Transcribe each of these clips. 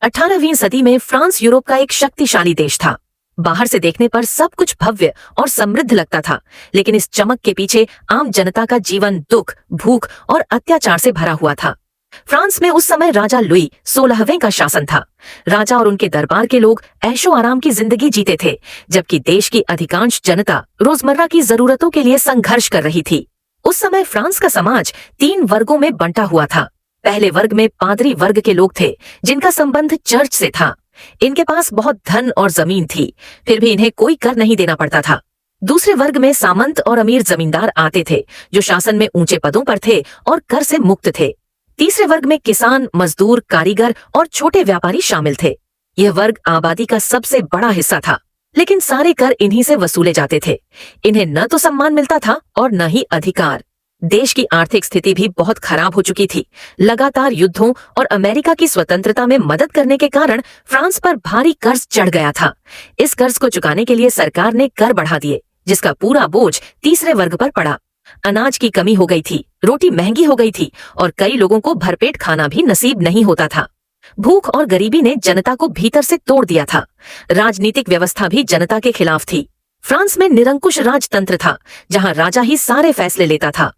18वीं सदी में France Europe का एक शक्तिशाली देश था। बाहर से देखने पर सब कुछ भव्य और समृद्ध लगता था, लेकिन इस चमक के पीछे आम जनता का जीवन दुख, भूख और अत्याचार से भरा हुआ था। फ्रांस में उस समय राजा लुई 16वें का शासन था। राजा और उनके दरबार के लोग ऐशो आराम की जिंदगी जीते थे, जबकि देश की अधिकांश जनता रोजमर्रा की जरूरतों के लिए संघर्ष कर रही थी। उस समय फ्रांस का समाज 3 वर्गों में बंटा हुआ था। पहले वर्ग में पादरी वर्ग के लोग थे, जिनका संबंध चर्च से था। इनके पास बहुत धन और जमीन थी, फिर भी इन्हें कोई कर नहीं देना पड़ता था। दूसरे वर्ग में सामंत और अमीर जमींदार आते थे, जो शासन में ऊंचे पदों पर थे और कर से मुक्त थे। तीसरे वर्ग में किसान, मजदूर, कारीगर और छोटे व्यापारी शामिल थे। यह वर्ग आबादी का सबसे बड़ा हिस्सा था, लेकिन सारे कर इन्हीं से वसूले जाते थे। इन्हें न तो सम्मान मिलता था और न ही अधिकार। देश की आर्थिक स्थिति भी बहुत खराब हो चुकी थी। लगातार युद्धों और अमेरिका की स्वतंत्रता में मदद करने के कारण फ्रांस पर भारी कर्ज चढ़ गया था। इस कर्ज को चुकाने के लिए सरकार ने कर बढ़ा दिए, जिसका पूरा बोझ तीसरे वर्ग पर पड़ा। अनाज की कमी हो गई थी, रोटी महंगी हो गई थी और कई लोगों को भरपेट खाना भी नसीब नहीं होता था। भूख और गरीबी ने जनता को भीतर से तोड़ दिया था। राजनीतिक व्यवस्था भी जनता के खिलाफ थी। फ्रांस में निरंकुश राजतंत्र था, जहां राजा ही सारे फैसले लेता था।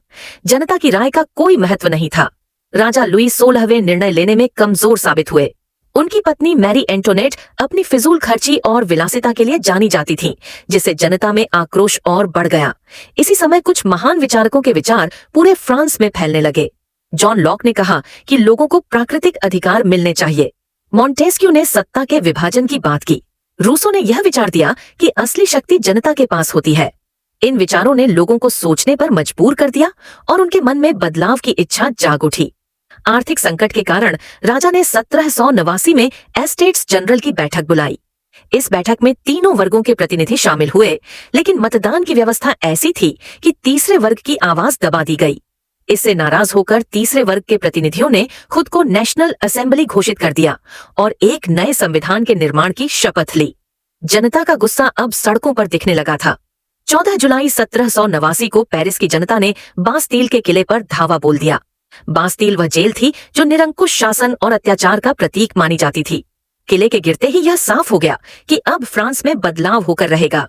जनता की राय का कोई महत्व नहीं था। राजा लुई 16वें निर्णय लेने में कमजोर साबित हुए। उनकी पत्नी मैरी एंटोनेट अपनी फिजूल खर्ची और विलासिता के लिए जानी जाती थी, जिससे जनता में आक्रोश और बढ़ गया। इसी समय कुछ महान विचारकों के विचार पूरे फ्रांस में फैलने लगे। जॉन लॉक ने कहा कि लोगों को प्राकृतिक अधिकार मिलने चाहिए। मॉन्टेस्क्यू ने सत्ता के विभाजन की बात की। रूसो ने यह विचार दिया कि असली शक्ति जनता के पास होती है। इन विचारों ने लोगों को सोचने पर मजबूर कर दिया और उनके मन में बदलाव की इच्छा जाग उठी। आर्थिक संकट के कारण राजा ने 1789 में एस्टेट्स जनरल की बैठक बुलाई। इस बैठक में तीनों वर्गों के प्रतिनिधि शामिल हुए, लेकिन मतदान की व्यवस्था ऐसी थी कि तीसरे वर्ग की आवाज दबा दी गई। इससे नाराज होकर तीसरे वर्ग के प्रतिनिधियों ने खुद को नेशनल असेंबली घोषित कर दिया और एक नए संविधान के निर्माण की शपथ ली। जनता का गुस्सा अब सड़कों पर दिखने लगा था। 14 जुलाई 1789 को पेरिस की जनता ने बास्तील के किले पर धावा बोल दिया। बास्तील वह जेल थी जो निरंकुश शासन और अत्याचार का प्रतीक मानी जाती थी। किले के गिरते ही यह साफ हो गया कि अब फ्रांस में बदलाव होकर रहेगा।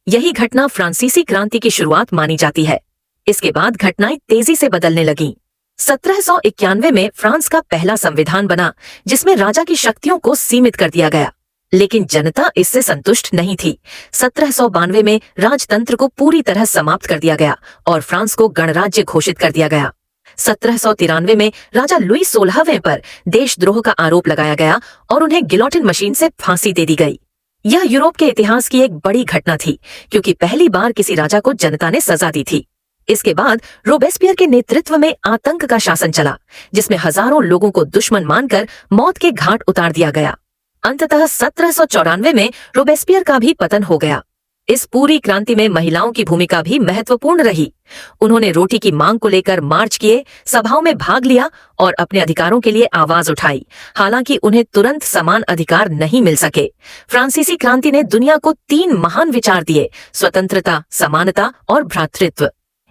यही घटना फ्रांसीसी क्रांति की शुरुआत मानी जाती है। इसके बाद घटनाएं तेजी से बदलने लगीं। 1791 में फ्रांस का पहला संविधान बना, जिसमें राजा की शक्तियों को सीमित कर दिया गया, लेकिन जनता इससे संतुष्ट नहीं थी। 1792 में राजतंत्र को पूरी तरह समाप्त कर दिया गया और फ्रांस को गणराज्य घोषित कर दिया गया। 1793 में राजा लुई 16वें पर देशद्रोह का आरोप लगाया गया और उन्हें गिलोटिन मशीन से फांसी दे दी गई। यह यूरोप के इतिहास की एक बड़ी घटना थी, क्योंकि पहली बार किसी राजा को जनता ने सजा दी थी। इसके बाद रोबेस्पियर के नेतृत्व में आतंक का शासन चला, जिसमें हजारों लोगों को दुश्मन मानकर मौत के घाट उतार दिया गया। अंततः 1794 में रोबेस्पियर का भी पतन हो गया। इस पूरी क्रांति में महिलाओं की भूमिका भी महत्वपूर्ण रही। उन्होंने रोटी की मांग को लेकर मार्च किए, सभाओं में भाग लिया और अपने अधिकारों के लिए आवाज उठाई। हालांकि उन्हें तुरंत समान अधिकार नहीं मिल सके। फ्रांसीसी क्रांति ने दुनिया को 3 महान विचार दिए: स्वतंत्रता, समानता और भ्रातृत्व।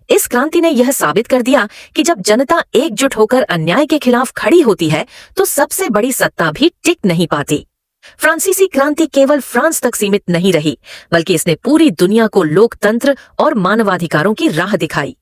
इस क्रांति ने यह साबित कर दिया कि जब जनता एकजुट होकर अन्याय के खिलाफ खड़ी होती है, तो सबसे बड़ी सत्ता भी टिक नहीं पाती। फ्रांसीसी क्रांति केवल फ्रांस तक सीमित नहीं रही, बल्कि इसने पूरी दुनिया को लोकतंत्र और मानवाधिकारों की राह दिखाई।